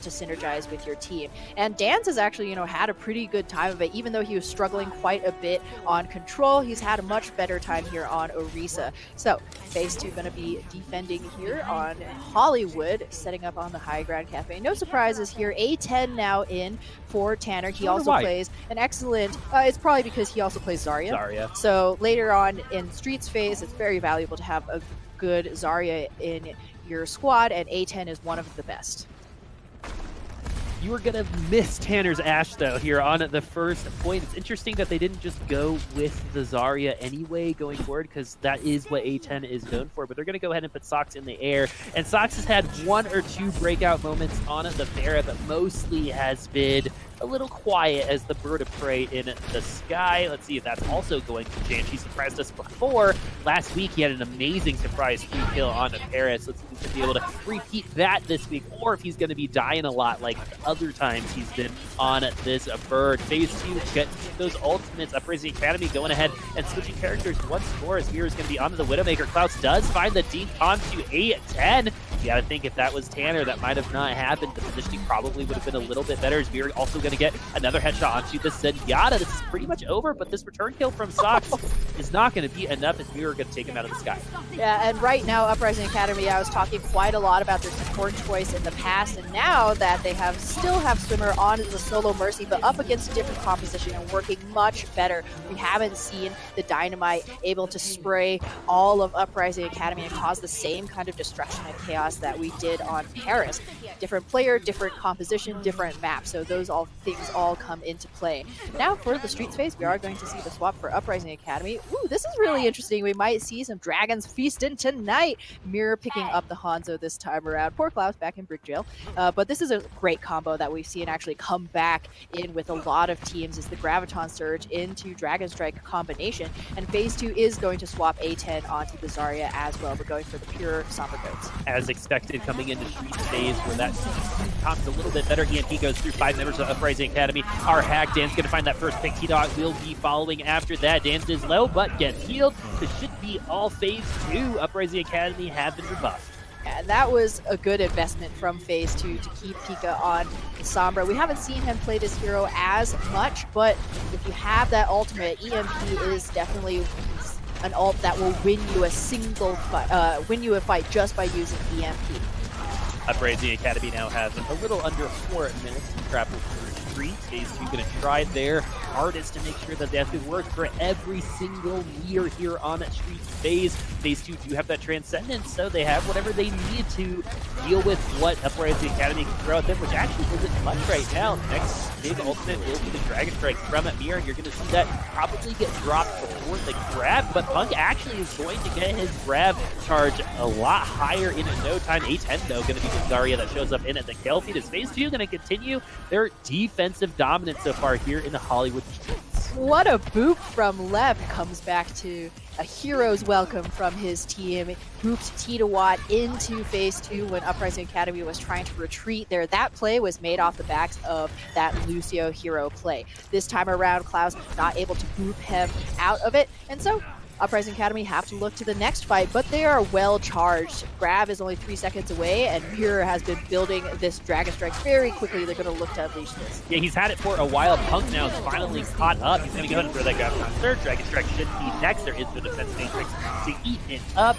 to synergize with your team. And Dance has actually, had a pretty good time of it, even though he was struggling quite a bit on control. He's had a much better time here on Orisa. So phase 2 going to be defending here on Hollywood, setting up on the high ground cafe. No surprises here. A10 now in for Tanner. He also plays an excellent, it's probably because he also plays Zarya. So later on in Streets phase, it's very valuable to have a good Zarya in your squad, and A10 is one of the best. You are going to miss Tanner's Ashe, though, here on the first point. It's interesting that they didn't just go with the Zarya anyway going forward, because that is what A10 is known for. But they're going to go ahead and put Sox in the air. And Sox has had 1 or 2 breakout moments on the Pharah, but mostly has been a little quiet as the bird of prey in the sky. Let's see if that's also going to change. He surprised us before. Last week, he had an amazing surprise 3 kill on Paris. Let's see if he's going to be able to repeat that this week, or if he's going to be dying a lot like other times he's been on this bird. Phase 2, get those ultimates. Uprising Academy going ahead and switching characters once more as Mirror is going to be onto the Widowmaker. Klaus does find the deep onto 8-10. You gotta think if that was Tanner, that might have not happened. The positioning probably would have been a little bit better. As Mirror also going to get another headshot onto the Zenyatta. This is pretty much over, but this return kill from Sox is not going to be enough as Mirror going to take him out of the sky. Yeah, and right now, Uprising Academy, I was talking quite a lot about their support choice in the past, and now that they still have Swimmer on the solo Mercy, but up against a different composition and working much better. We haven't seen the Dynamite able to spray all of Uprising Academy and cause the same kind of destruction and chaos that we did on Paris. Different player, different composition, different map. So those things all come into play. Now for the Streets phase, we are going to see the swap for Uprising Academy. Ooh, this is really interesting. We might see some Dragons feasting tonight. Mirror picking up the Hanzo this time around. Poor Klaus back in Brick Jail. But this is a great combo that we've seen actually come back in with a lot of teams is the Graviton Surge into Dragon Strike combination. And phase 2 is going to swap A10 onto the Zarya as well. We're going for the pure Somber Goats. As expected, coming into Streets phase where that comps a little bit better. EMP goes through 5 members of Uprising Academy. Our hack, Dan's going to find that first pick. T-Dog will be following after that. Dan is low, but gets healed. This should be all phase 2. Uprising Academy have been rebuffed. And that was a good investment from phase 2 to keep Pika on Sombra. We haven't seen him play this hero as much, but if you have that ultimate, EMP is definitely an ult that will win you a fight just by using EMP. Uprising Academy now has a little under 4 minutes to grapple through Streets. Phase 2 going to try their hardest to make sure that that's going to work for every single Mirror here on that Streets phase. Phase 2 do have that Transcendence, so they have whatever they need to deal with what Uprising Academy can throw at them, which actually isn't much right now. Next big ultimate will be the Dragon Strike from Mirror. You're going to see that probably get dropped before the grab, but Punk actually is going to get his grab charge a lot higher in no time. A10, though, going to be the Zarya that shows up in at the kill feed. Is phase 2 going to continue their defensive dominance so far here in the Hollywood streets? What a boop from Lev comes back to a hero's welcome from his team. Booped T-Watt into phase 2 when Uprising Academy was trying to retreat there. That play was made off the backs of that Lucio hero play. This time around, Klaus not able to boop him out of it, and so Uprising Academy have to look to the next fight, but they are well charged. Grab is only 3 seconds away, and Mirror has been building this Dragon Strike very quickly. They're going to look to unleash this. Yeah, he's had it for a while. Punk now is finally caught up. He's going to go ahead and throw that Graviton Surge. Dragon Strike should be next. There is the defense matrix to eat it up.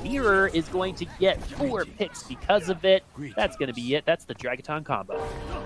Mirror is going to get 4 picks because of it. That's going to be it. That's the Dragaton combo.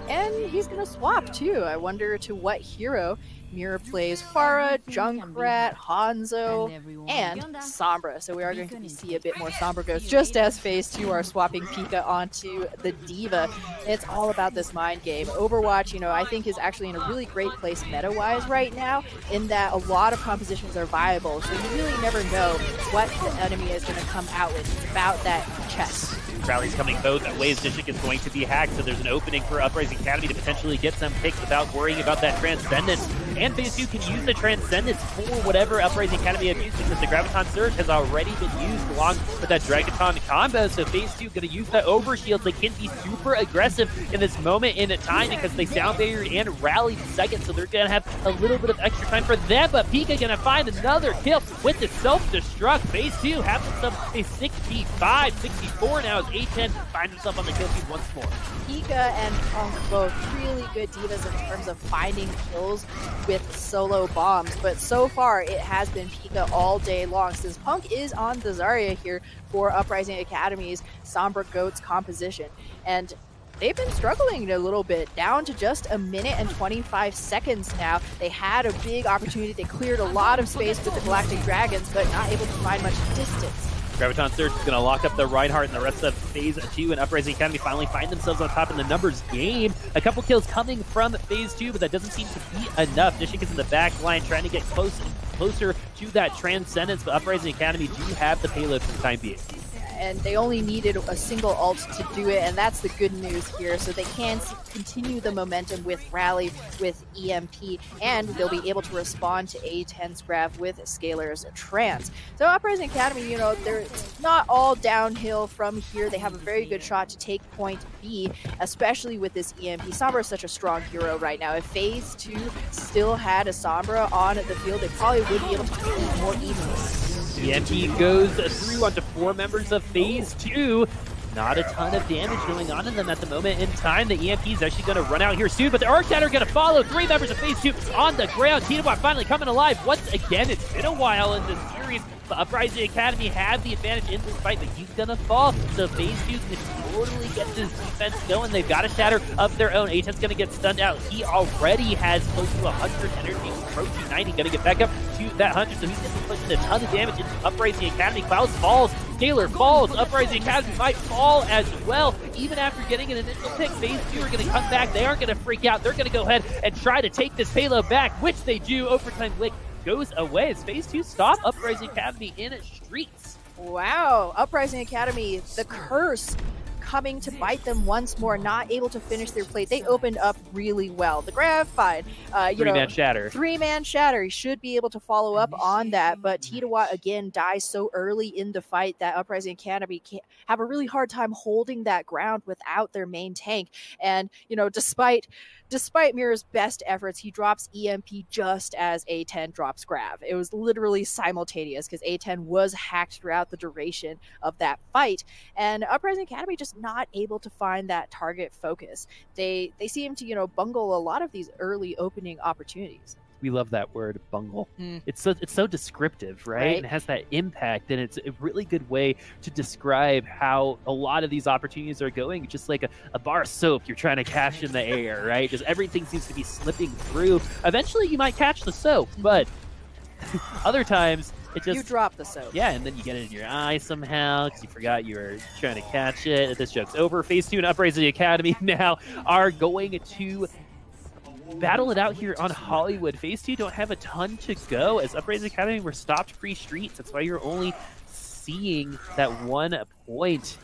And he's going to swap, too. I wonder to what hero. Mirror plays Pharah, Junkrat, Hanzo, and Sombra. So we are going to see a bit more Sombra Ghosts just as phase 2 are swapping Pika onto the Diva. It's all about this mind game. Overwatch, I think is actually in a really great place meta-wise right now in that a lot of compositions are viable. So you really never know what the enemy is going to come out with. It's about that chess. Rally's coming both ways. Dishik is going to be hacked, so there's an opening for Uprising Academy to potentially get some picks without worrying about that Transcendence. and FaZe 2 can use the Transcendence for whatever Uprising Academy have used, because the Graviton Surge has already been used along with that Dragaton combo. So FaZe 2 going to use that overshield. They can be super aggressive in this moment in time because they sound barrier and rallied second, so they're going to have a little bit of extra time for them. But Pika going to find another kill with the self-destruct. FaZe 2 have themselves a 65-64 now as A10 finds himself on the kill feed once more. Pika and Feng both really good divas in terms of finding kills with solo bombs, but so far it has been Pika all day long, since Punk is on the Zarya here for Uprising Academy's Sombra Goats composition. And they've been struggling a little bit, down to just a minute and 25 seconds now. They had a big opportunity. They cleared a lot of space with the Galactic Dragons, but not able to find much distance. Graviton Surge is going to lock up the Reinhardt, and the rest of FaZe 2 and Uprising Academy finally find themselves on top in the numbers game. A couple kills coming from FaZe 2, but that doesn't seem to be enough. Dishing is in the back line, trying to get closer to that Transcendence, but Uprising Academy do have the payload for the time being. And they only needed a single ult to do it, and that's the good news here. So they can continue the momentum with Rally, with EMP, and they'll be able to respond to A10's grab with Scalar's Trance. So Uprising Academy, you know, they're not all downhill from here. They have a very good shot to take point B, especially with this EMP. Sombra is such a strong hero right now. If FaZe 2 still had a Sombra on the field, they probably would be able to compete more evenly. EMP goes through onto 4 members of FaZe 2. Not a ton of damage going on in them at the moment in time. The EMP is actually going to run out here soon, but the Arc Shatter are going to follow. 3 members of FaZe 2 on the ground. Tinawa finally coming alive. Once again, it's been a while in this series. The Uprising Academy have the advantage in this fight, but he's going to fall. So FaZe 2 can totally get this defense going. They've got a shatter of their own. A10's going to get stunned out. He already has close to 100 energy, approaching 90. Going to get back up to that 100, so he's going to be pushing a ton of damage into Uprising Academy. Clouds falls. Scalar falls. Uprising Academy might fall as well. Even after getting an initial pick, FaZe 2 are going to come back. They aren't going to freak out. They're going to go ahead and try to take this payload back, which they do. Overtime Lick goes away as FaZe 2 stop Uprising Academy in streets. Wow, Uprising Academy, the curse coming to bite them once more, not able to finish their plate. They opened up really well. The grab, fine. Three-man shatter. 3-man shatter. He should be able to follow up on that, but Tinawa again dies so early in the fight that Uprising Academy can't have a really hard time holding that ground without their main tank. And, you know, despite Mirror's best efforts, he drops EMP just as A10 drops grab. It was literally simultaneous because A10 was hacked throughout the duration of that fight. And Uprising Academy just not able to find that target focus. They seem to, you know, bungle a lot of these early opening opportunities. We love that word, bungle. It's so descriptive, right? And it has that impact, and it's a really good way to describe how a lot of these opportunities are going. Just like a bar of soap you're trying to catch in the air, right? Just everything seems to be slipping through. Eventually you might catch the soap, but other times it just... You drop the soap. Yeah, and then you get it in your eye somehow because you forgot you were trying to catch it. This joke's over. FaZe 2 and Uprising Academy now are going to battle it out here on Hollywood. FaZe 2 don't have a ton to go as Uprising Academy were stopped free streets. That's why you're only seeing that 1 point.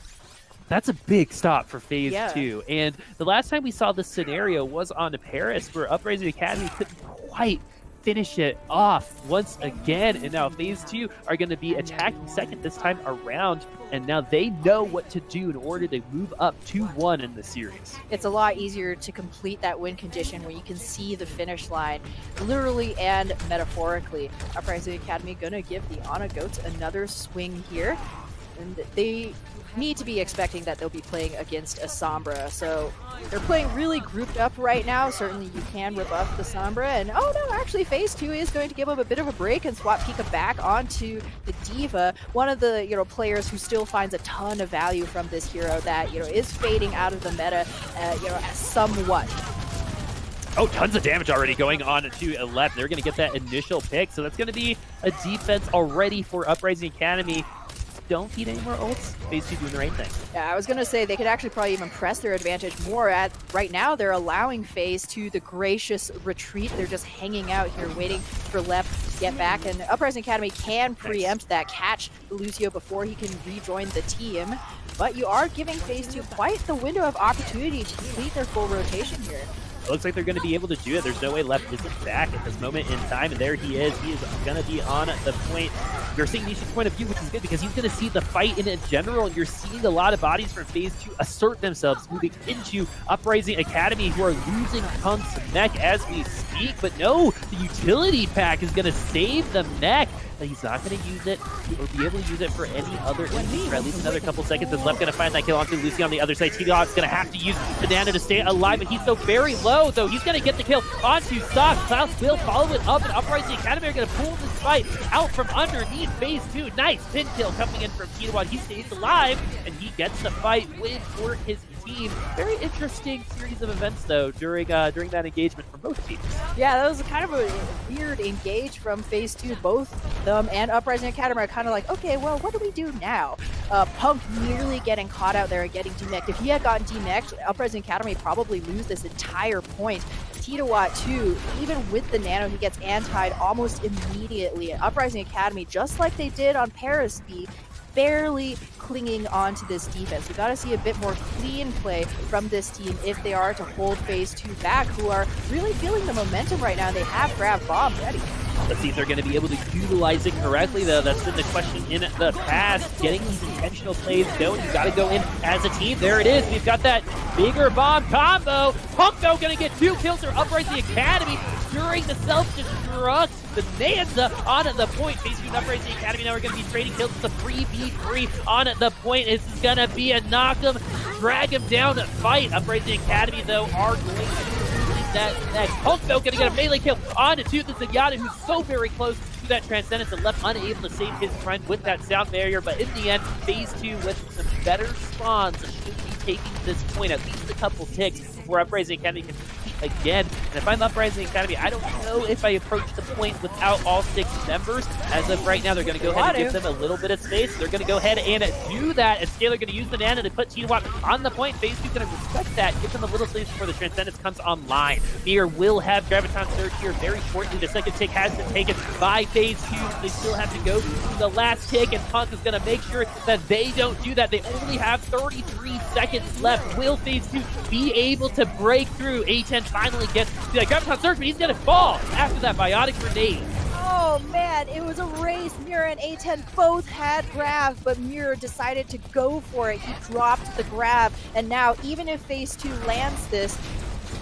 That's a big stop for FaZe 2. And the last time we saw this scenario was on Paris, where Uprising Academy couldn't quite finish it off once again. And now FaZe 2 are going to be attacking second this time around. And now they know what to do in order to move up 2-1 in the series. It's a lot easier to complete that win condition when you can see the finish line, literally and metaphorically. Uprising Academy going to give the Ana Goats another swing here. And they need to be expecting that they'll be playing against a Sombra. So they're playing really grouped up right now. Certainly you can rebuff the Sombra. And oh no, actually FaZe 2 is going to give them a bit of a break and swap Pika back onto the D.Va. One of the, you know, players who still finds a ton of value from this hero that, you know, is fading out of the meta, you know, somewhat. Oh, tons of damage already going on to 11. They're going to get that initial pick. So that's going to be a defense already for Uprising Academy. Don't feed any more ults. FaZe 2 doing the right thing. Yeah, I was going to say they could actually probably even press their advantage more. Right now, they're allowing FaZe 2 the gracious retreat. They're just hanging out here waiting for Lep to get back. And Uprising Academy can preempt that, catch Lucio before he can rejoin the team. But you are giving FaZe 2 quite the window of opportunity to complete their full rotation here. It looks like they're going to be able to do it. There's no way Left isn't back at this moment in time, and there he is. He is going to be on the point. You're seeing Nishi's point of view, which is good because he's going to see the fight in general, and you're seeing a lot of bodies from Phase 2 assert themselves, moving into Uprising Academy, who are losing Punk's mech as we speak. But no, the utility pack is going to save the mech. He's not going to use it or be able to use it for any other instance for at least another couple seconds. Is Left going to find that kill onto Lucy on the other side. T-Dog's going to have to use Banana to stay alive, but he's so very low, though. He's going to get the kill onto Sock. Klaus will follow it up, and Uprising Academy are going to pull this fight out from underneath Phase 2. Nice pin kill coming in from T-Dog. He stays alive, and he gets the fight win for his team. Very interesting series of events, though, during that engagement from both teams. Yeah, that was kind of a weird engage from Phase 2. Both them and Uprising Academy are kind of like, okay, well, what do we do now? Punk nearly getting caught out there and getting demech'd. If he had gotten demech'd, Uprising Academy probably lose this entire point. T-Watt too, even with the nano, he gets antied almost immediately. And Uprising Academy, just like they did on Paris B, barely clinging on to this defense. We got to see a bit more clean play from this team if they are to hold Phase 2 back, who are really feeling the momentum right now. They have Grab Bomb ready. Let's see if they're going to be able to utilize it correctly, though. That's been the question in the past. Getting these intentional plays going, you got to go in as a team. There it is. We've got that bigger bomb combo. Punk, though, going to get 2 kills for Uprising Academy during the self-destruct. Bonanza on the point. Phase 2 and Uprising Academy now are going to be trading kills with a 3v3 on the point. This is going to be a knock him, drag him down to fight. Uprising Academy, though, are going to that next. Punk, though, going to get a melee kill on to Tooth Zenyatta, who's so very close to that Transcendence and Left unable to save his friend with that sound barrier. But in the end, Phase 2 with some better spawns should be taking this point at least a couple ticks before Uprising Academy can compete again. And if I'm Uprising Academy, I don't know if I approach the point without all 6 members. As of right now, they're going to go ahead and give them a little bit of space. They're going to go ahead and do that. And Scalar going to use Banana to put T-Watt on the point. Phase 2 going to respect that, give them a little space before the Transcendence comes online. Mir will have Graviton Surge here very shortly. The second tick has been taken by Phase 2. So they still have to go through the last tick, and Punk is going to make sure that they don't do that. They only have 33 seconds left. Will Phase 2 be able to break through? A10 finally gets the Graviton Surge, but he's going to fall after that biotic grenade. Oh man, it was a race. Mira and A10 both had grab, but Mira decided to go for it. He dropped the grab, and now even if Phase 2 lands this,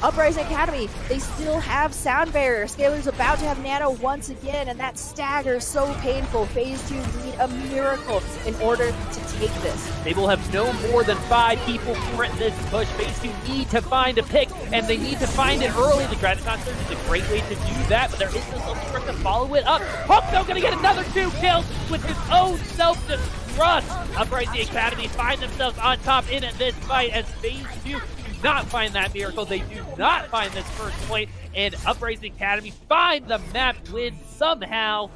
Uprising Academy, they still have sound barrier. Scalar's about to have nano once again, and that stagger so painful. Phase 2 need a miracle in order to take this. They will have no more than 5 people for this push. Phase 2 need to find a pick, and they need to find it early. The Graviton Surge is a great way to do that, but there is no self-destruct to follow it up. Punk, though, going to get another 2 kills with his own self-destruct. Uprising Academy find themselves on top in this fight as Phase 2 not find that miracle. They do not find this first point, and Uprising Academy find the map win somehow.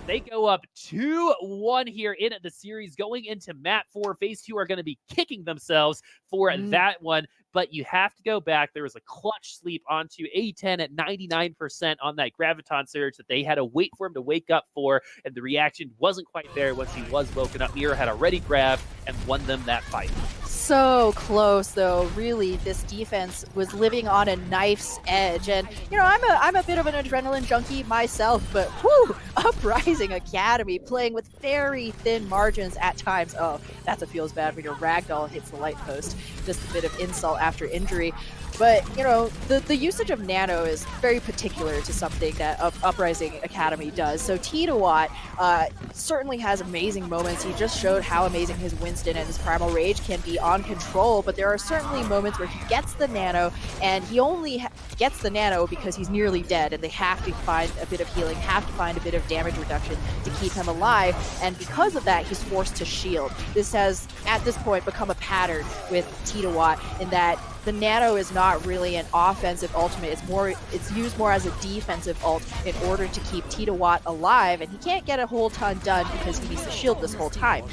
They go up 2-1 here in the series going into map 4. Phase 2 are going to be kicking themselves for that one, but you have to go back. There was a clutch sleep onto A10 at 99% on that Graviton Surge that they had to wait for him to wake up for, and the reaction wasn't quite there once he was woken up. Mira had already grabbed and won them that fight. So close, though. Really, this defense was living on a knife's edge, and you know, I'm a bit of an adrenaline junkie myself, but whew, Uprising Academy playing with very thin margins at times. Oh, that feels bad when your ragdoll hits the light post. Just a bit of insult after injury. But, you know, the usage of nano is very particular to something that Uprising Academy does. So T-Watt certainly has amazing moments. He just showed how amazing his Winston and his Primal Rage can be on control, but there are certainly moments where he gets the nano, and he only gets the nano because he's nearly dead, and they have to find a bit of healing, have to find a bit of damage reduction to keep him alive, and because of that, he's forced to shield. This has, at this point, become a pattern with T-Watt in that the nano is not really an offensive ultimate. It's used more as a defensive ult in order to keep T-Watt alive, and he can't get a whole ton done because he needs to shield this whole time.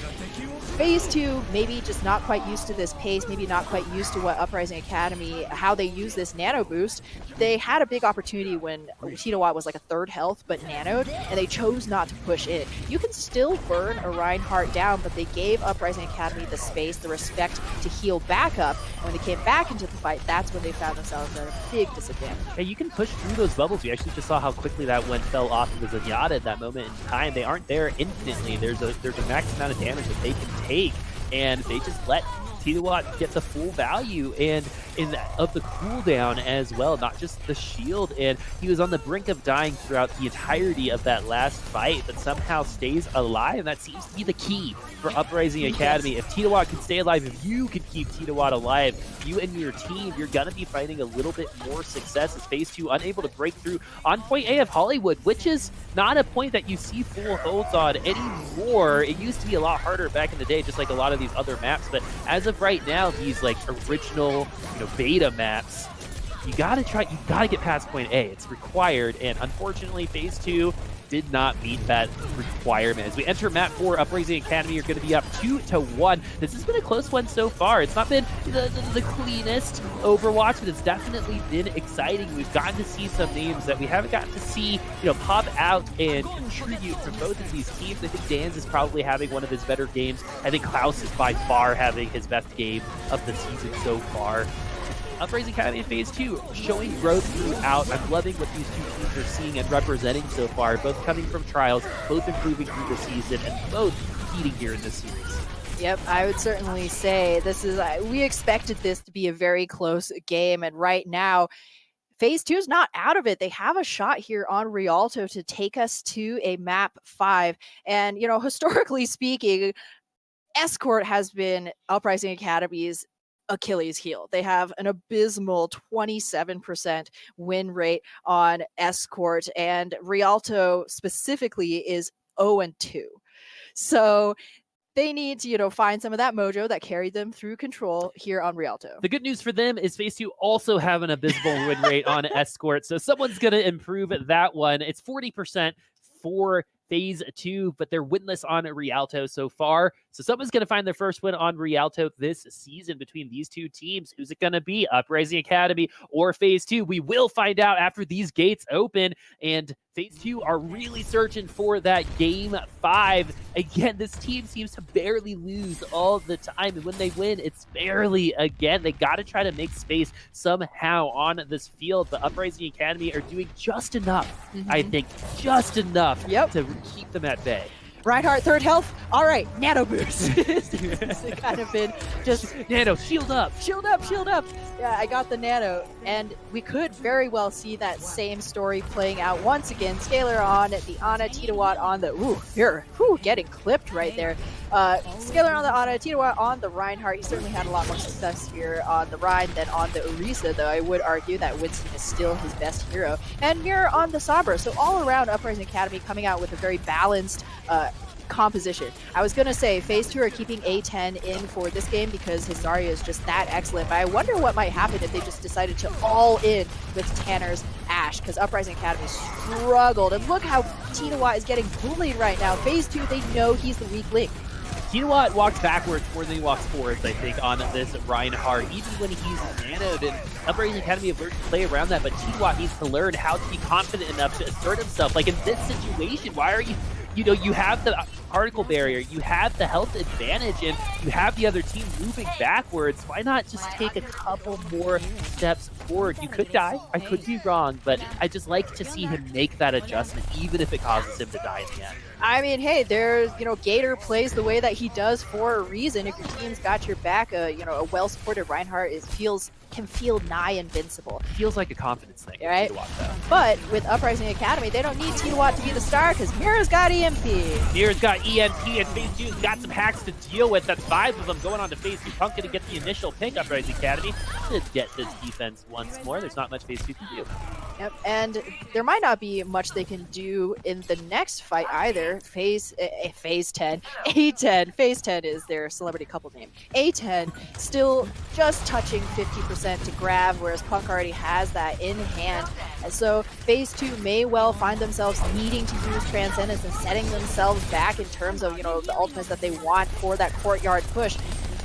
Phase 2, maybe just not quite used to this pace, maybe not quite used to what Uprising Academy, how they use this nano boost. They had a big opportunity when T-Watt was like a 3rd health, but nanoed, and they chose not to push it. You can still burn a Reinhardt down, but they gave Uprising Academy the space, the respect to heal back up, When they came back into the fight, that's when they found themselves at a big disadvantage. Yeah, you can push through those bubbles. We actually just saw how quickly that one fell off of the Zenyatta at that moment in time. They aren't there infinitely. There's a max amount of damage that they can take, and they just let Tiamat get the full value of the cooldown as well, not just the shield. And he was on the brink of dying throughout the entirety of that last fight, but somehow stays alive. And that seems to be the key for Uprising Academy. If Tiamat can stay alive, if you can keep Tiamat alive, you and your team, you're going to be finding a little bit more success as Phase 2 unable to break through on point A of Hollywood, which is not a point that you see full holds on anymore. It used to be a lot harder back in the day, just like a lot of these other maps, but as of right now, these like original, beta maps, you gotta get past point A. It's required, and unfortunately, Phase 2 did not meet that requirement. As we enter map 4, Uprising Academy are going to be up 2-1. This has been a close one so far. It's not been the cleanest Overwatch, but it's definitely been exciting. We've gotten to see some names that we haven't gotten to see, pop out and contribute from both of these teams. I think Dan's is probably having one of his better games. I think Klaus is by far having his best game of the season so far. Uprising Academy in Phase 2, showing growth throughout. I'm loving what these two teams are seeing and representing so far, both coming from trials, both improving through the season, and both competing here in this series. Yep, I would certainly say we expected this to be a very close game, and right now, Phase 2 is not out of it. They have a shot here on Rialto to take us to a map 5, and, historically speaking, Escort has been Uprising Academy's Achilles heel. They have an abysmal 27% win rate on Escort, and Rialto specifically is 0-2. So they need to, find some of that mojo that carried them through control here on Rialto. The good news for them is Phase 2 also have an abysmal win rate on Escort, so someone's going to improve that one. It's 40% for Phase 2, but they're winless on Rialto so far. So someone's going to find their first win on Rialto this season between these two teams. Who's it going to be? Uprising Academy or Phase 2? We will find out after these gates open, and Phase 2 are really searching for that Game 5. Again, this team seems to barely lose all the time, and when they win, it's barely again. They got to try to make space somehow on this field, but Uprising Academy are doing just enough, I think, just enough to keep them at bay. Reinhardt, third health. All right, nano boost. It's kind of been just nano, shield up. Shield up, shield up. Yeah, I got the nano, and we could very well see that same story playing out once again. Scalar on the Ana, Tiamat on the getting clipped right there. Scalar on the Ana, Tiamat on the Reinhardt. He certainly had a lot more success here on the Rein than on the Orisa, though I would argue that Winston is still his best hero. And Mirror on the Sabra. So all around, Uprising Academy coming out with a very balanced composition. I was going to say Phase 2 are keeping A10 in for this game because his Zarya is just that excellent, but I wonder what might happen if they just decided to all in with Tanner's Ashe, because Uprising Academy struggled, and look how Tiamat is getting bullied right now. Phase 2, they know he's the weak link. Tiamat walks backwards more than he walks forwards, I think, on this Reinhardt, even when he's nanoed, and Uprising Academy have learned to play around that, but Tiamat needs to learn how to be confident enough to assert himself. Like in this situation, why are you have the particle barrier, you have the health advantage, and you have the other team moving backwards. Why not just take a couple more steps forward? You could die, I could be wrong, but I just like to see him make that adjustment, even if it causes him to die in the end. I mean, hey, there's, Gator plays the way that he does for a reason. If your team's got your back, a well-supported Reinhardt can feel nigh invincible. Feels like a confidence thing, right? Tiamat, but with Uprising Academy, they don't need Tiamat to be the star because Mira's got EMP. Mira's got EMP, and Phase 2's got some hacks to deal with. That's 5 of them going on to Phase 2. Punk gonna get the initial pick. Uprising Academy to get this defense once more. There's not much Phase 2 can do. Yep, and there might not be much they can do in the next fight either. Phase 10, A10, Phase 10 is their celebrity couple name. A10 still just touching 50% to grab, whereas Punk already has that in hand. And so Phase 2 may well find themselves needing to use Transcendence and setting themselves back in terms of, the ultimates that they want for that courtyard push.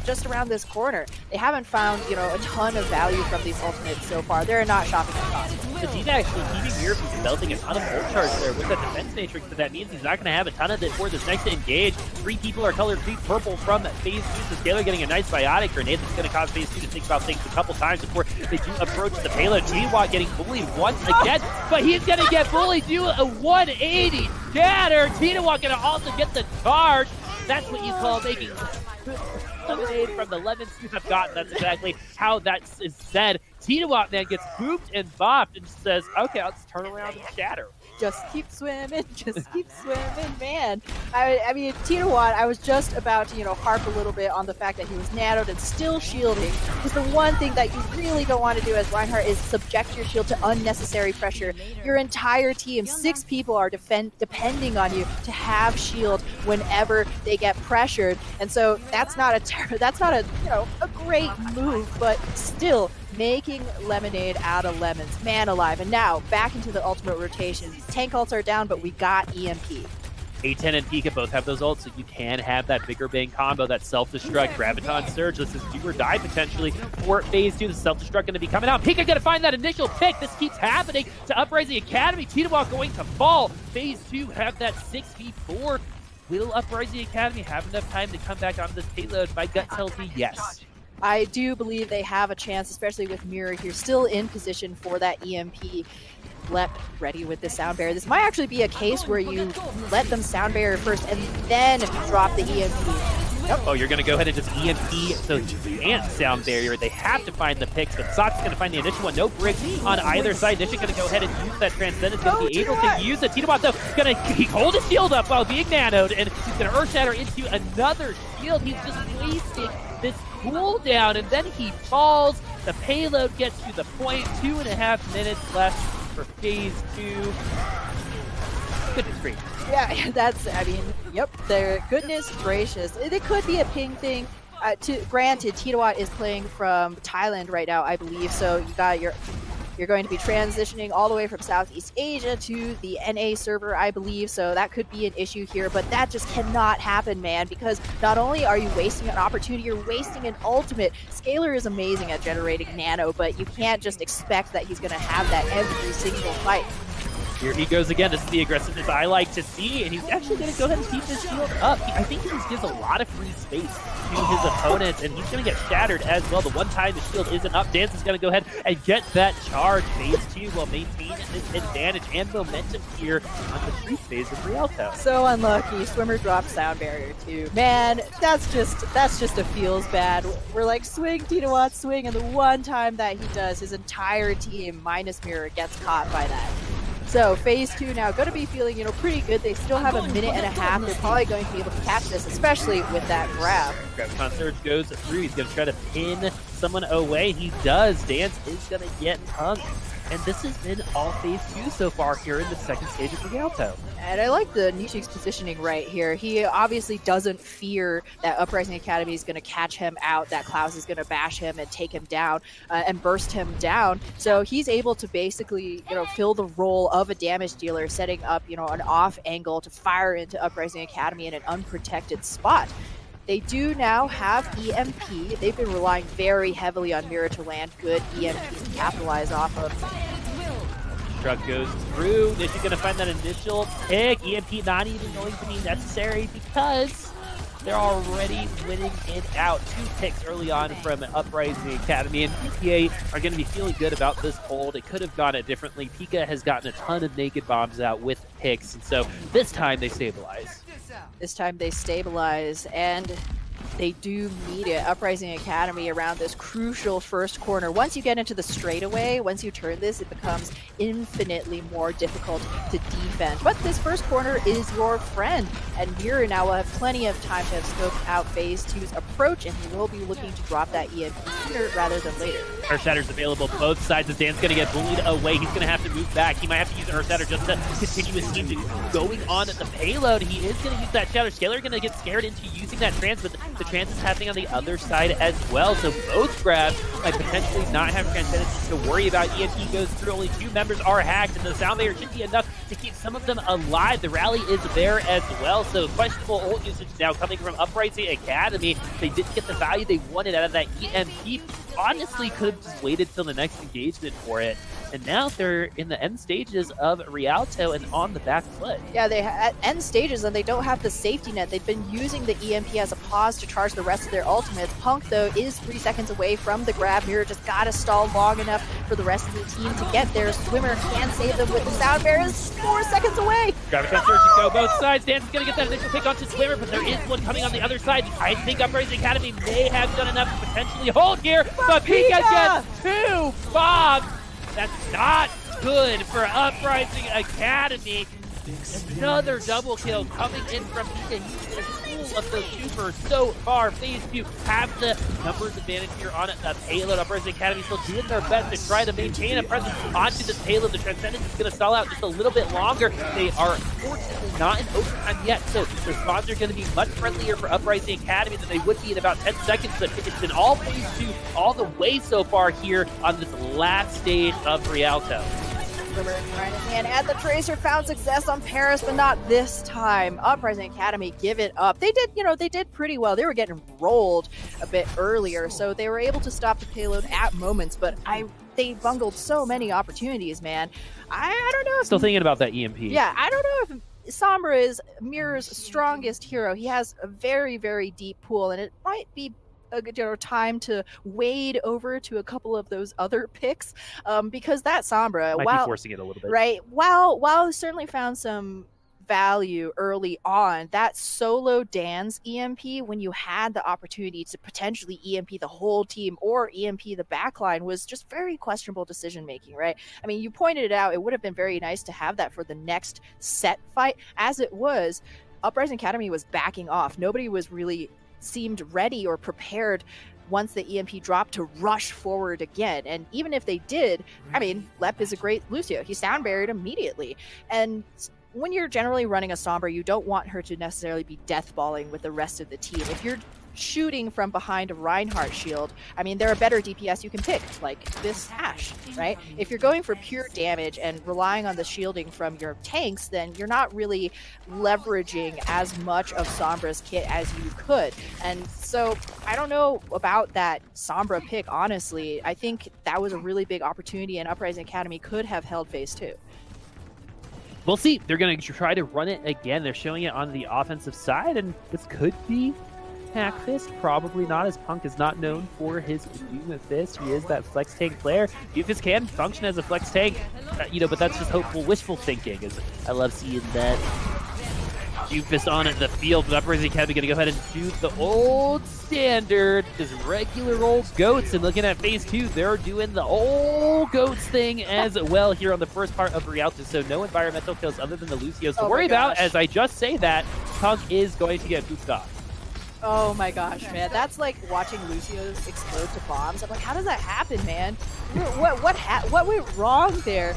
Just around this corner, they haven't found, a ton of value from these ultimates so far. They're not shopping at cost. the team actually keeping Mirror from developing a ton of ult charge there with that defense matrix, but that means he's not going to have a ton of it for this next to engage. 3 people are colored purple from phase 2, so Scalar getting a nice biotic grenade that's going to cause phase 2 to think about things a couple times before they do approach the payload. G-Watt getting bullied once again, but he's going to get bullied to a 180 shatter. T-Watt going to also get the charge. That's what you call making lemonade from the lemons you have gotten. That's exactly how that is said. T-Watt, man, gets pooped and bopped and says, okay, let's turn around and shatter. Just keep swimming, just keep swimming, man. I mean, T-Watt, I was just about to, harp a little bit on the fact that he was nanoed and still shielding, because the one thing that you really don't want to do as Reinhardt is subject your shield to unnecessary pressure. Your entire team, 6 people, are depending on you to have shield whenever they get pressured, and so that's not a great move, but still making lemonade out of lemons. Man alive. And now back into the ultimate rotation. Tank ults are down, but we got EMP. A10 and Pika both have those ults, so you can have that bigger bang combo, that self-destruct, Graviton Surge. This is do or die potentially for phase 2. The self-destruct going to be coming out. Pika going to find that initial pick. This keeps happening to Uprising Academy. T-Watt going to fall. Phase 2 have that 6v4. Will Uprising Academy have enough time to come back onto this payload? My gut tells me yes. I do believe they have a chance, especially with Mirror here, still in position for that EMP. Lep ready with the sound barrier. This might actually be a case where you let them sound barrier first and then drop the EMP. Yep. Oh, you're going to go ahead and just EMP, so and sound barrier. They have to find the picks, but Sock's going to find the initial one. No brick on either side. Nisha going to go ahead and use that Transcendence. Going to be able to use it. T-Watt, though, going to hold his shield up while being nanoed, and he's going to Earth Shatter into another shield. He's just wasting this cooldown, and then he falls. The payload gets to the point. 2.5 minutes left for phase 2. Goodness gracious. Yeah, that's, yep, they're goodness gracious. It could be a ping thing. Granted, T-Watt is playing from Thailand right now, I believe, so you're going to be transitioning all the way from Southeast Asia to the NA server, I believe, so that could be an issue here, but that just cannot happen, man, because not only are you wasting an opportunity, you're wasting an ultimate. Scalar is amazing at generating nano, but you can't just expect that he's going to have that every single fight. Here he goes again. This is the aggressiveness I like to see, and he's actually going to go ahead and keep his shield up. I think he just gives a lot of free space to his opponents, and he's going to get shattered as well. The one time the shield isn't up, Dance is going to go ahead and get that charge. Phase 2 will maintain this advantage and momentum here on the street phase of Rialto. So unlucky. Swimmer dropped sound barrier too. Man, that's just a feels bad. We're like, swing, T-Watt, swing, and the one time that he does, his entire team, minus Mirror, gets caught by that. So phase 2 now going to be feeling, pretty good. They still have a minute and a half. They're probably going to be able to catch this, especially with that grab. Graviton Surge goes through. He's going to try to pin someone away. He does. Dance is going to get punked. And this has been all phase 2 so far here in the second stage of Rialto. And I like the Nishik's positioning right here. He obviously doesn't fear that Uprising Academy is going to catch him out, that Klaus is going to bash him and take him down and burst him down. So he's able to basically, fill the role of a damage dealer, setting up, an off angle to fire into Uprising Academy in an unprotected spot. They do now have EMP. They've been relying very heavily on Mirror to land good EMPs to capitalize off of. Truck goes through. Nishi's going to find that initial pick. EMP not even going to be necessary because they're already winning it out. 2 picks early on from Uprising Academy, and PPA are going to be feeling good about this hold. It could have gone it differently. Pika has gotten a ton of naked bombs out with picks, and so this time they stabilize. This time they stabilize, and they do need it. Uprising Academy around this crucial first corner. Once you get into the straightaway, once you turn this, it becomes infinitely more difficult to defend. But this first corner is your friend, and Mirror now will have plenty of time to have scoped out phase 2's approach, and he will be looking to drop that EMP sooner rather than later. Earth Shatter's available both sides as Dan's going to get bullied away. He's going to have to move back. He might have to use Earth Shatter just to continue his team going on at the payload. He is going to use that Shatter. Scalar going to get scared into using that trans, but the trans is happening on the other side as well. So both grabs might potentially not have Transcendence to worry about. EMP goes through. Only 2 members are hacked, and the sound layer should be enough to keep some of them alive. The rally is there as well. So questionable ult usage now coming from Uprising Academy. They didn't get the value they wanted out of that EMP. honestly could have just waited till the next engagement for it. And now they're in the end stages of Rialto and on the back foot. Yeah, they at end stages and they don't have the safety net. They've been using the EMP as a pause to charge the rest of their ultimates. Punk, though, is 3 seconds away from the grab. Mirror just gotta stall long enough for the rest of the team to get there. Swimmer can save them with the sound bear is 4 seconds away. Graviton Surge to go both sides. Dance is gonna get that initial pick onto Swimmer, but there is one coming on the other side. I think Uprising Academy may have done enough to potentially hold here, but Pika gets 2 bombs. That's not good for Uprising Academy. Another double kill coming in from Pika. He's in full of those supers so far. Phase 2 have the numbers advantage here on the payload. Uprising Academy still doing their best to try to maintain a presence onto this payload. The Transcendence is going to stall out just a little bit longer. They are fortunately not in overtime yet, so the spawns are going to be much friendlier for Uprising Academy than they would be in about 10 seconds. But it's been all Phase 2 all the way so far here on this last stage of Rialto. Swimmer trying his hand at the Tracer, found success on Paris, but not this time. Uprising Academy give it up. They did, they did pretty well. They were getting rolled a bit earlier, so they were able to stop the payload at moments, but they bungled so many opportunities, man. I don't know if... Still thinking about that EMP. Yeah, I don't know if Sombra is Mirror's strongest hero. He has a very, very deep pool, and it might be a time to wade over to a couple of those other picks, because that Sombra, might be forcing it a little bit, right? While it certainly found some value early on, that solo Dan's EMP, when you had the opportunity to potentially EMP the whole team or EMP the backline, was just very questionable decision making, right? I mean, you pointed it out. It would have been very nice to have that for the next set fight. As it was, Uprising Academy was backing off. Nobody was really seemed ready or prepared once the EMP dropped to rush forward again. And even if they did, I mean, Lep is a great Lucio. He sound buried immediately. And when you're generally running a Sombra, you don't want her to necessarily be deathballing with the rest of the team. If you're shooting from behind a Reinhardt shield, I mean, there are better DPS you can pick, like this Ashe, right? If you're going for pure damage and relying on the shielding from your tanks, then you're not really leveraging as much of Sombra's kit as you could. And so I don't know about that Sombra pick, honestly. I think that was a really big opportunity, and Uprising Academy could have held Phase 2. We'll see. They're going to try to run it again. They're showing it on the offensive side, and this could be Hack Fist. Probably not, as Punk is not known for his Doom Fist. He is that flex tank player. Doomfist can function as a flex tank, but that's just hopeful, wishful thinking. I love seeing that. Doomfist on the field, but Uprising Academy going to go ahead and do the old standard, just regular old goats. And looking at Phase 2, they're doing the old goats thing as well here on the first part of Rialto. So no environmental kills other than the Lucios to worry about. As I just say that, Punk is going to get booped off. Oh my gosh, man. That's like watching Lucios explode to bombs. I'm like, how does that happen, man? What went wrong there?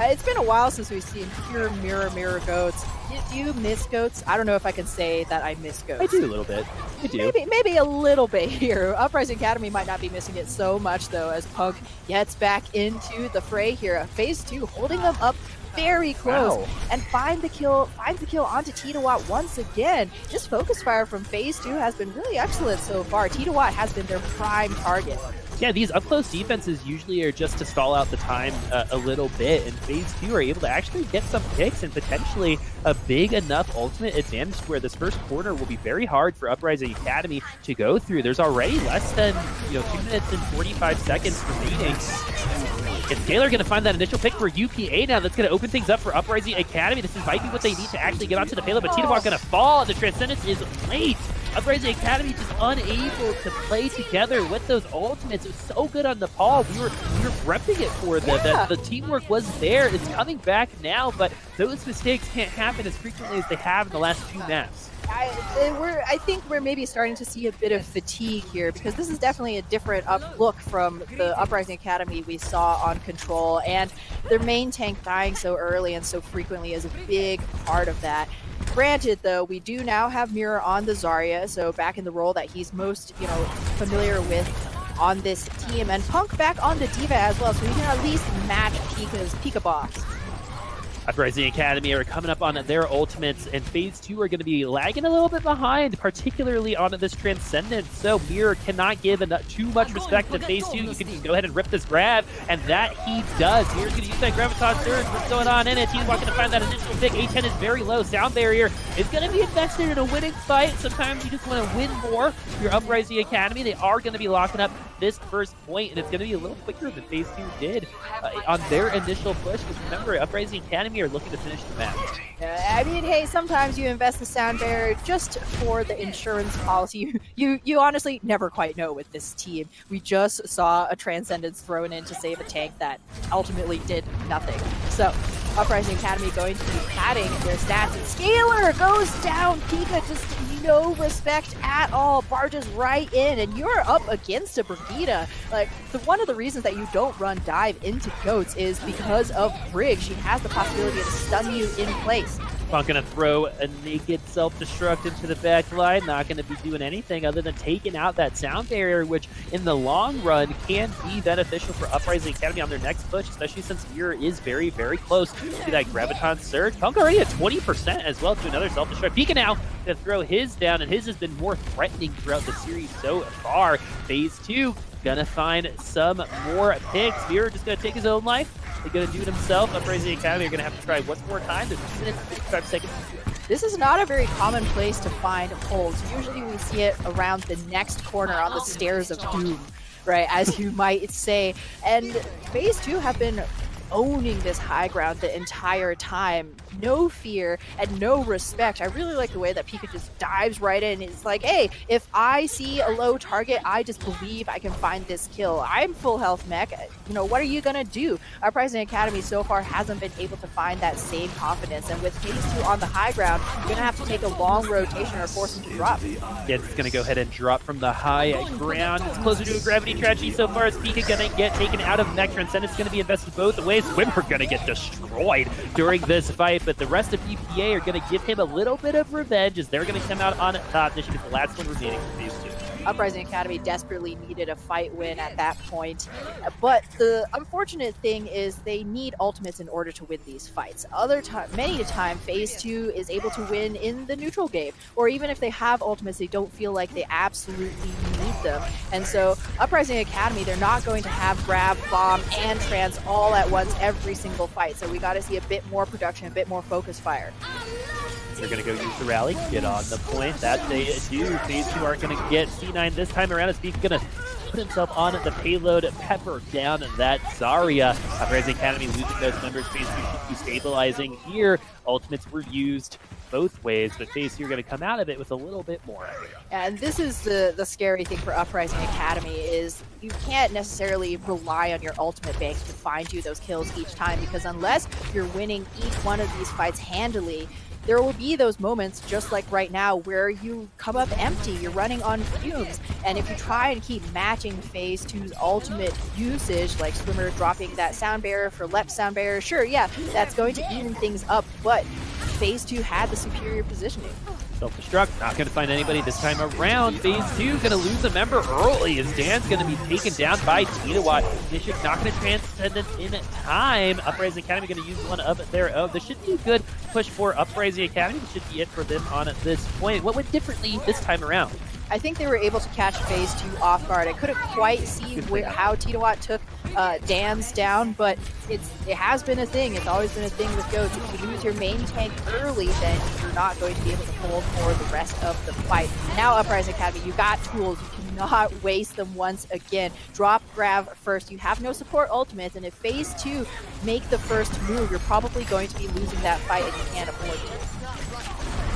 It's been a while since we've seen pure mirror goats. Do you miss goats? I don't know if I can say that I miss goats. I do a little bit. I do. Maybe a little bit here. Uprising Academy might not be missing it so much, though, as Punk gets back into the fray here. Phase 2 holding them up very close, and finds the kill onto Titawat once again. Just focus fire from Phase 2 has been really excellent so far. Titawat has been their prime target. Yeah, these up-close defenses usually are just to stall out the time a little bit, and Phase 2 are able to actually get some picks and potentially a big enough ultimate advantage where this first quarter will be very hard for Uprising Academy to go through. There's already less than 2 minutes and 45 seconds remaining. Is Taylor going to find that initial pick for UPA now? That's going to open things up for Uprising Academy. This might be what they need to actually get onto the payload, but Titawat going to fall. The Transcendence is late. Uprising Academy just unable to play together with those ultimates. It was so good on Nepal. We were repping it for them. Yeah. The teamwork was there. It's coming back now, but those mistakes can't happen as frequently as they have in the last 2 maps. I think we're maybe starting to see a bit of fatigue here, because this is definitely a different look from the Uprising Academy we saw on Control, and their main tank dying so early and so frequently is a big part of that. Granted, though, we do now have Mirror on the Zarya, so back in the role that he's most, familiar with on this team, and Punk back on the Diva as well, so he can at least match Pika's Pika box. Uprising Academy are coming up on their ultimates, and Phase 2 are going to be lagging a little bit behind, particularly on this Transcendence. So Mirror cannot give too much respect to Phase 2. You can just go ahead and rip this grab, and that he does. Mirror's going to use that Graviton Surge. What's going on in it? He's walking to find that initial pick. A10 is very low. Sound Barrier is going to be invested in a winning fight. Sometimes you just want to win more. Your Uprising Academy, they are going to be locking up this first point, and it's going to be a little quicker than Phase 2 did on their initial push. Because remember, Uprising Academy are looking to finish the match. I mean, hey, sometimes you invest the sound barrier just for the insurance policy. You honestly never quite know with this team. We just saw a Transcendence thrown in to save a tank that ultimately did nothing. So Uprising Academy going to be padding their stats, and Scalar goes down. Pika just no respect at all, barges right in, and you're up against a Brigida. Like, one of the reasons that you don't run dive into goats is because of Brig. She has the possibility to stun you in place. Feng gonna throw a naked self-destruct into the back line, not gonna be doing anything other than taking out that sound barrier, which in the long run can be beneficial for Uprising Academy on their next push, especially since Mirror is very, very close to that Graviton Surge. Feng already at 20% as well to another self-destruct. Pika now gonna throw his down, and his has been more threatening throughout the series so far. Phase 2 gonna find some more picks. Mirror just gonna take his own life. They're going to do it himself. Uprising Academy are going to have to try one more time. There's 2 minutes and 55 seconds. This is not a very common place to find holes. Usually we see it around the next corner on the stairs of doom, right, as you might say. And Phase 2 have been owning this high ground the entire time. No fear and no respect. I really like the way that Pika just dives right in. It's like, hey, if I see a low target, I just believe I can find this kill. I'm full health mech. You know, what are you gonna do? Uprising Academy so far hasn't been able to find that same confidence, and with Phase 2 on the high ground, you're gonna have to take a long rotation or force him to drop. Yeah, it's gonna go ahead and drop from the high ground. It's closer to a gravity tragedy so far as Pika gonna get taken out of mech. Transcendence gonna be invested both ways. Swimmer gonna get destroyed during this fight, but the rest of EPA are gonna give him a little bit of revenge as they're gonna come out on top. This should be the last one remaining for Phase 2. Uprising Academy desperately needed a fight win at that point, but the unfortunate thing is they need ultimates in order to win these fights. Many a time, Phase 2 is able to win in the neutral game, or even if they have ultimates, they don't feel like they absolutely need them. And so Uprising Academy, they're not going to have grab, bomb, and trans all at once every single fight, so we got to see a bit more production, a bit more focus fire. They're going to go use the rally, get on the point. That they do. Phase 2 aren't going to get C9 this time around. As Beef going to put himself on the payload, pepper down that Zarya. Uprising Academy losing those members. Phase 2 should be stabilizing here. Ultimates were used both ways, but Phase 2 are going to come out of it with a little bit more. And this is the scary thing for Uprising Academy is you can't necessarily rely on your ultimate bank to find you those kills each time, because unless you're winning each one of these fights handily, there will be those moments, just like right now, where you come up empty, you're running on fumes, and if you try and keep matching Phase 2's ultimate usage, like Swimmer dropping that sound barrier for left sound barrier, sure, yeah, that's going to even things up, but Phase 2 had the superior positioning. Self-destruct, not going to find anybody this time around. Phase 2 going to lose a member early as Dan's going to be taken down by Tinawatt. Nishik not going to Transcendence in time. Uprising Academy going to use one of their own. This should be a good push for Uprising Academy. This should be it for them on this point. What went differently this time around? I think they were able to catch Phase 2 off guard. I couldn't quite see how Tinawatt took Dan's down, but it has been a thing. It's always been a thing with goats. If you lose your main tank early, then you're not going to be able to hold for the rest of the fight. Now Uprising Academy, you got tools. You cannot waste them once again. Drop grab first. You have no support ultimates, and if Phase 2 make the first move, you're probably going to be losing that fight, and you can't afford to.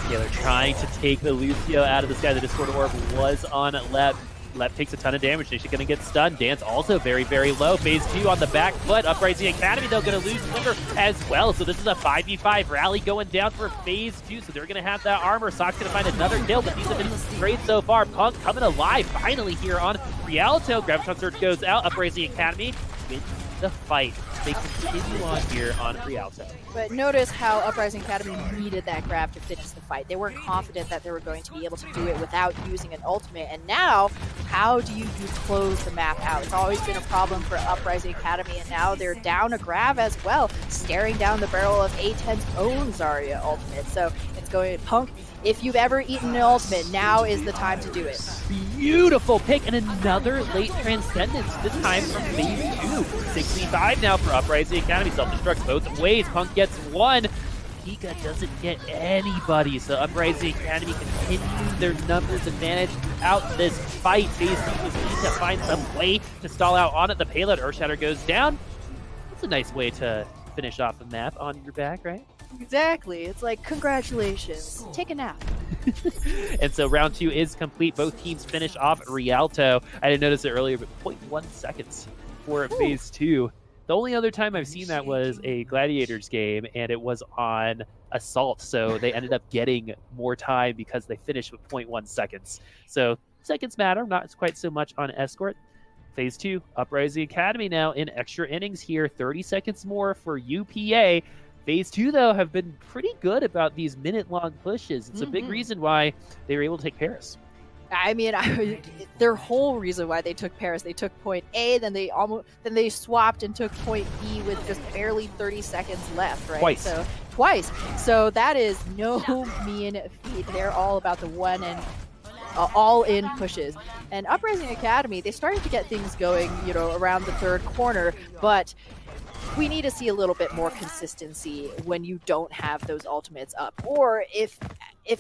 Yeah, they're trying to take the Lucio out of the sky. The Discord Orb was on Lep. Lep takes a ton of damage. She's going to get stunned. Dan's also very, very low. Phase 2 on the back foot. Uprising Academy, they're going to lose Sliver as well. So this is a 5v5 rally going down for Phase 2. So they're going to have that armor. Sock's going to find another kill, but these have been great so far. Punk coming alive finally here on Rialto. Graviton Surge goes out. Uprising Academy wins the fight. They continue on here on Rialto. But notice how Uprising Academy needed that grab to finish the fight. They weren't confident that they were going to be able to do it without using an ultimate, and now how do you close the map out? It's always been a problem for Uprising Academy, and now they're down a Grav as well, staring down the barrel of A10's own Zarya ultimate. So it's going to Punk. If you've ever eaten an ultimate, now is the time to do it. Beautiful pick, and another late Transcendence, this time from phase 2. 65 now for Uprising Academy. Self-destructs both ways. Punk gets one. Pika doesn't get anybody, so Uprising Academy continues their numbers advantage out this fight. Phase 2 was need to find some way to stall out on it. The payload Earthshatter goes down. That's a nice way to finish off the map on your back, right? Exactly. It's like, congratulations. Take a nap. And so round 2 is complete. Both teams finish off Rialto. I didn't notice it earlier, but 0.1 seconds for phase 2. The only other time I've seen that was a Gladiators game, and it was on Assault, so they ended up getting more time because they finished with 0.1 seconds. So seconds matter, not quite so much on Escort. Phase 2, Uprising Academy now in extra innings here, 30 seconds more for UPA. Phase 2, though, have been pretty good about these minute-long pushes. It's a big reason why they were able to take Paris. I mean, their whole reason why they took Paris, they took point A, then they swapped and took point B with just barely 30 seconds left, right? Twice. So that is no mean feat. They're all about the one and all-in pushes. And Uprising Academy, they started to get things going, you know, around the third corner, but we need to see a little bit more consistency when you don't have those ultimates up, or if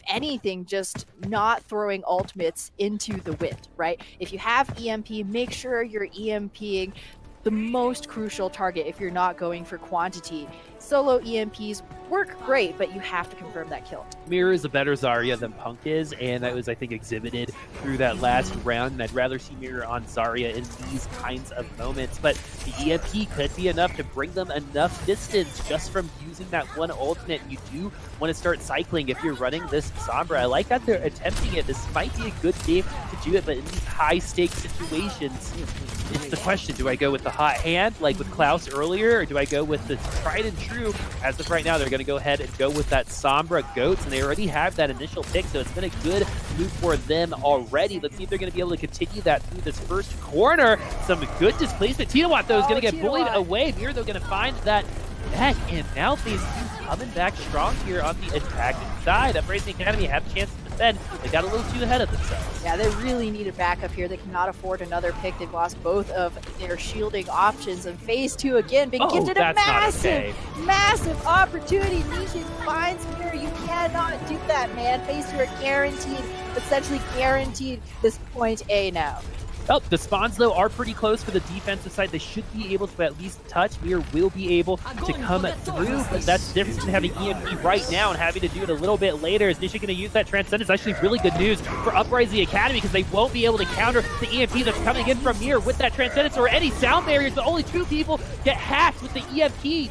anything, just not throwing ultimates into the wind, right? If you have EMP, make sure you're EMPing the most crucial target if you're not going for quantity. Solo EMPs work great, but you have to confirm that kill. Mirror is a better Zarya than Punk is, and that was, I think, exhibited through that last round, and I'd rather see Mirror on Zarya in these kinds of moments, but the EMP could be enough to bring them enough distance just from using that one ultimate. You do want to start cycling if you're running this Sombra. I like that they're attempting it. This might be a good game to do it, but in these high-stakes situations, it's the question, do I go with the hot hand, like with Klaus earlier, or do I go with the tried and true? As of right now, they're going to go ahead and go with that Sombra Goats, and they already have that initial pick, so it's been a good move for them already. Let's see if they're going to be able to continue that through this first corner. Some good displacement. Tinawat, though, is going to get bullied away. Mirror, though, going to find that back, and now phase 2 coming back strong here on the attacking side. Uprising Academy have a chance to defend. They got a little too ahead of themselves. Yeah, they really need a backup here. They cannot afford another pick. They've lost both of their shielding options. And phase 2 again, being gifted a massive opportunity. Nishan finds Mirror. You cannot do that, man. Phase 2 are guaranteed, essentially guaranteed this point A now. Oh, the spawns, though, are pretty close for the defensive side. They should be able to at least touch. Mirror will be able to come through, but that's the difference in having EMP right now and having to do it a little bit later. Is Nisha going to use that Transcendence? Actually, really good news for Uprising Academy because they won't be able to counter the EMP that's coming in from Mirror with that Transcendence or any sound barriers, but only 2 people get hacked with the EMP.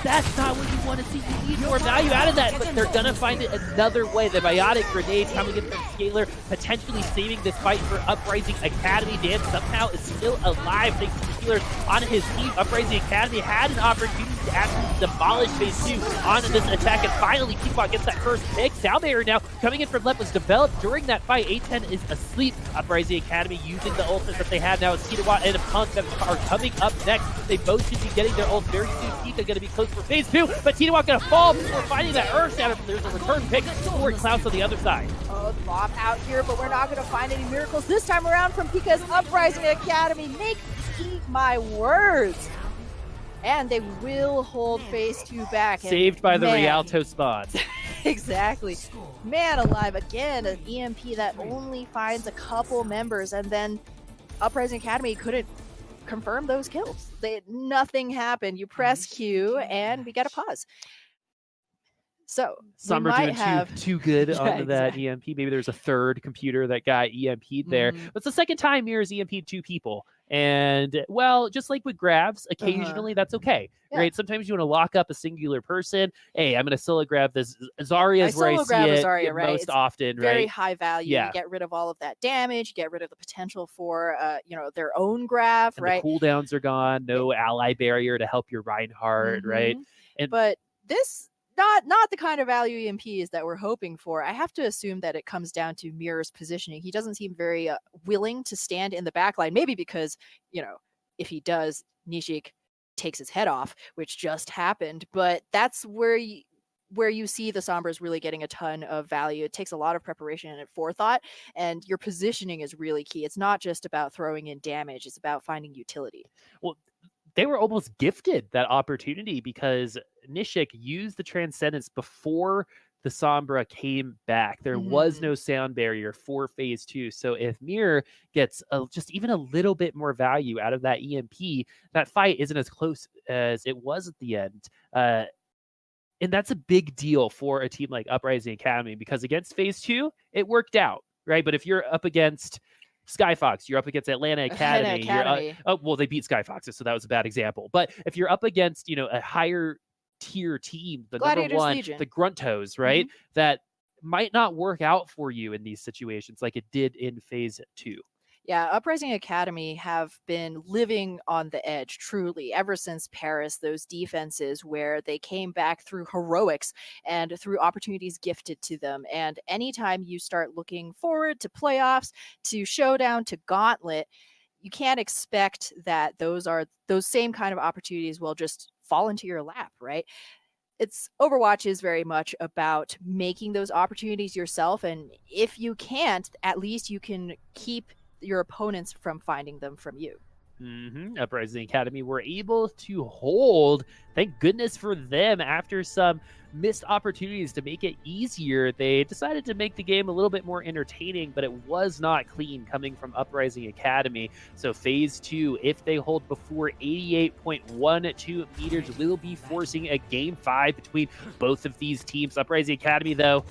That's not what you want to see. You need more value out of that, but they're going to find it another way. The Biotic Grenade coming in from Scalar, potentially saving this fight for Uprising Academy. Dan somehow is still alive thanks to the healers on his team. Uprising Academy had an opportunity to actually demolish phase 2 on this attack, and finally Teapot gets that first pick. Sound barrier now coming in from left was developed during that fight. A10 is asleep. Uprising Academy using the ultimate that they have now. It's Tinawat and Punk that are coming up next. They both should be getting their ult very soon. Pika going to be close for phase 2, but Tinawat going to fall before finding that Earthshatter. There's a return pick for Klaus on the other side. Oh, the bomb out here, but we're not going to find any miracles this time around from Pika's Uprising Academy. Make me eat my words. And they will hold phase 2 back. Saved by the Rialto spawn. Exactly. Man alive, again, an EMP that only finds a couple members, and then Uprising Academy couldn't confirm those kills. Nothing happened. You press Q, and we got a pause. So Sombra doing too good on that EMP. Maybe there's a third computer that got EMP'd there. But it's the second time Mirror's EMP'd 2 people. And, well, just like with grabs, occasionally that's okay, right? Sometimes you want to lock up a singular person. Hey, I'm going to solo grab this. Zarya is where I see it Zarya, right? most often, right? Very high value. You get rid of all of that damage. You get rid of the potential for, their own grab, and right? The cooldowns are gone. No ally barrier to help your Reinhardt, right? But this not the kind of value EMPs that we're hoping for. I have to assume that it comes down to Mirror's positioning. He doesn't seem very willing to stand in the backline, maybe because, if he does, Nishik takes his head off, which just happened. But that's where you see the Sombras really getting a ton of value. It takes a lot of preparation and forethought, and your positioning is really key. It's not just about throwing in damage, it's about finding utility. Well, they were almost gifted that opportunity because Nishik used the Transcendence before the Sombra came back. There was no sound barrier for phase 2. So if Mirror gets just even a little bit more value out of that EMP, that fight isn't as close as it was at the end. And that's a big deal for a team like Uprising Academy, because against phase 2, it worked out, right? But if you're up against Skyfox, you're up against Atlanta Academy. Well, they beat Skyfox, so that was a bad example. But if you're up against, a higher tier team, the Gladiators number 1, Legion. the Gruntos, right? That might not work out for you in these situations like it did in phase 2. Yeah, Uprising Academy have been living on the edge, truly, ever since Paris, those defenses where they came back through heroics and through opportunities gifted to them. And anytime you start looking forward to playoffs, to Showdown, to Gauntlet, you can't expect that those same kind of opportunities will just fall into your lap, right? Overwatch is very much about making those opportunities yourself. And if you can't, at least you can keep your opponents from finding them from you. Uprising Academy were able to hold, thank goodness for them, after some missed opportunities to make it easier. They decided to make the game a little bit more entertaining, but it was not clean coming from Uprising Academy. So phase 2, if they hold before 88.12 meters, will be forcing a game 5 between both of these teams. Uprising Academy, though,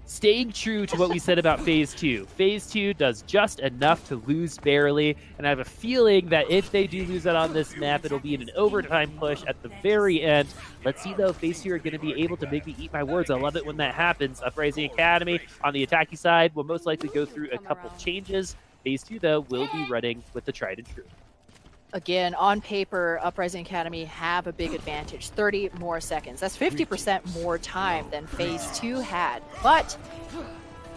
staying true to what we said about phase 2. Phase 2 does just enough to lose barely, and I have a feeling that if they do lose out on this map, it'll be in an overtime push at the very end. Let's see, though, phase 2 are going to be able to make me eat my words. I love it when that happens. Uprising Academy on the attacking side will most likely go through a couple changes. Phase 2, though, will be running with the tried and true. Again, on paper, Uprising Academy have a big advantage. 30 more seconds. That's 50% more time than phase 2 had. But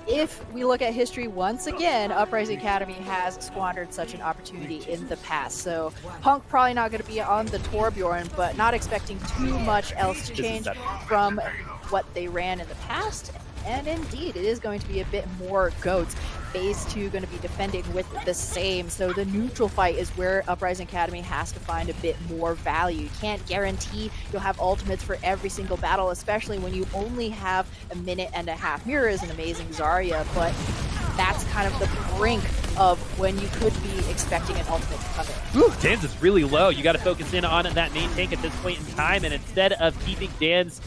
if we look at history once again, Uprising Academy has squandered such an opportunity in the past. So Punk probably not going to be on the Torbjorn, but not expecting too much else to change from what they ran in the past. And indeed, it is going to be a bit more goats. Phase 2 going to be defending with the same. So the neutral fight is where Uprising Academy has to find a bit more value. You can't guarantee you'll have ultimates for every single battle, especially when you only have a minute and a half. Mirror is an amazing Zarya, but that's kind of the brink of when you could be expecting an ultimate to come in. Ooh, Dan's is really low. You got to focus in on that main tank at this point in time, and instead of keeping Dan's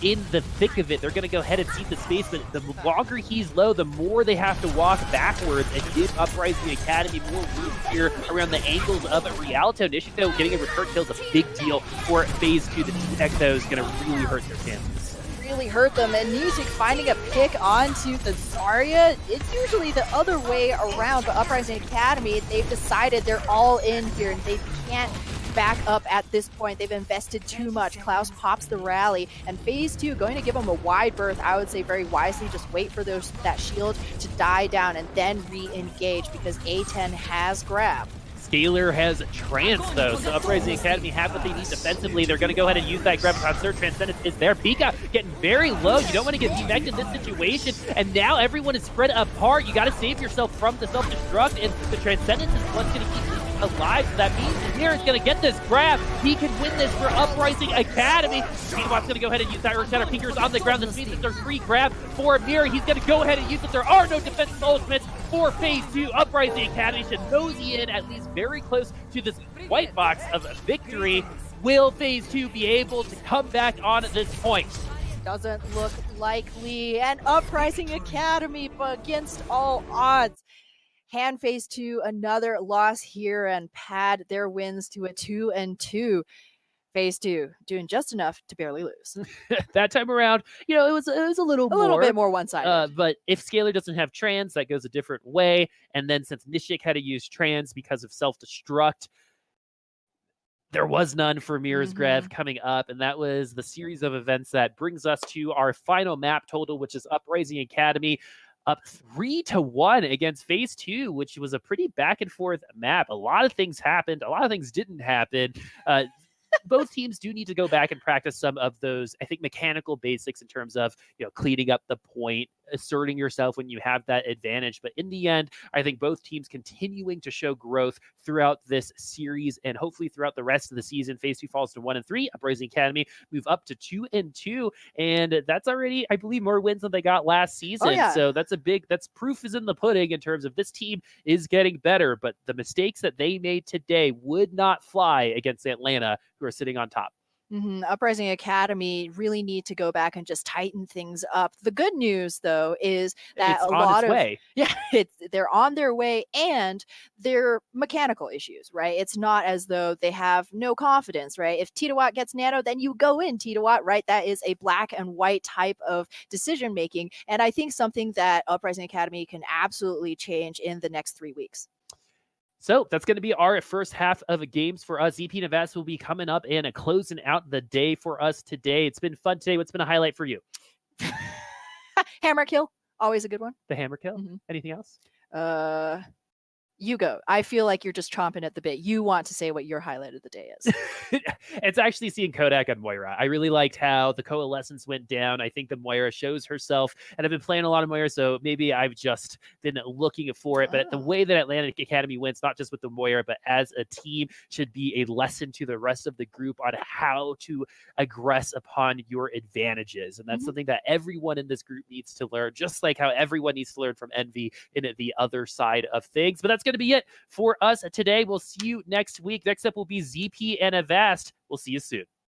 in the thick of it, they're going to go ahead and see the space, but the longer he's low, the more they have to walk backwards and give Uprising Academy more room here around the angles of Rialto. Nishik, though, getting a return kill is a big deal for phase 2. The T-Tech, though, is going to really hurt their chances. Really hurt them, and Nishik finding a pick onto the Zarya. It's usually the other way around, but Uprising Academy, they've decided they're all in here, and they can't back up at this point. They've invested too much. Klaus pops the rally, and phase 2 going to give them a wide berth. I would say very wisely just wait for that shield to die down and then re-engage, because A10 has grab. Scalar has trance, though, so Uprising Academy have what they need defensively. They're going to go ahead and use that grab. Concert Transcendence is there. Pika getting very low. You don't want to get defected in this situation, and now everyone is spread apart. You got to save yourself from the self-destruct, and the Transcendence is what's going to keep alive, so that means Mirror is going to get this grab. He can win this for Uprising Academy. Speedwalk's going to go ahead and use that Earth Shatter. Pinker's on the ground. This means that there's free grab for Mirror. He's going to go ahead and use it. There are no defensive ultimates for phase 2. Uprising Academy should nosy in at least very close to this white box of victory. Will phase 2 be able to come back on this point? Doesn't look likely. And Uprising Academy, but against all odds, hand phase 2 another loss here and pad their wins to a 2-2. Phase 2 doing just enough to barely lose. That time around, it was a little bit more one-sided. But if Scalar doesn't have trans, that goes a different way. And then since Nishik had to use trans because of self-destruct, there was none for Mirror's Grev coming up, and that was the series of events that brings us to our final map total, which is Uprising Academy up 3-1 against Phase 2, which was a pretty back and forth map. A lot of things happened. A lot of things didn't happen. Both teams do need to go back and practice some of those, I think, mechanical basics in terms of, cleaning up the point, asserting yourself when you have that advantage. But in the end, I think both teams continuing to show growth throughout this series and hopefully throughout the rest of the season. Phase 2 falls to 1-3. Uprising Academy move up to 2-2. And that's already, I believe, more wins than they got last season. Oh, yeah. So that's proof is in the pudding in terms of this team is getting better. But the mistakes that they made today would not fly against Atlanta, who are sitting on top. Uprising Academy really need to go back and just tighten things up. The good news, though, is that it's on its way. They're on their way, and they're mechanical issues, right? It's not as though they have no confidence, right? If Titawatt gets nano, then you go in Titawatt, right? That is a black and white type of decision making, and I think something that Uprising Academy can absolutely change in the next 3 weeks. So that's going to be our first half of games for us. ZP and Avast will be coming up and closing out the day for us today. It's been fun today. What's been a highlight for you? Hammer kill, always a good one. The hammer kill. Anything else? You go. I feel like you're just chomping at the bit. You want to say what your highlight of the day is. It's actually seeing Kodak and Moira. I really liked how the coalescence went down. I think the Moira shows herself, and I've been playing a lot of Moira, so maybe I've just been looking for it. But the way that Atlantic Academy wins, not just with the Moira, but as a team, should be a lesson to the rest of the group on how to aggress upon your advantages. And that's something that everyone in this group needs to learn, just like how everyone needs to learn from Envy in the other side of things. But that's going to be it for us today. We'll see you next week. Next up will be ZP and Avast. We'll see you soon.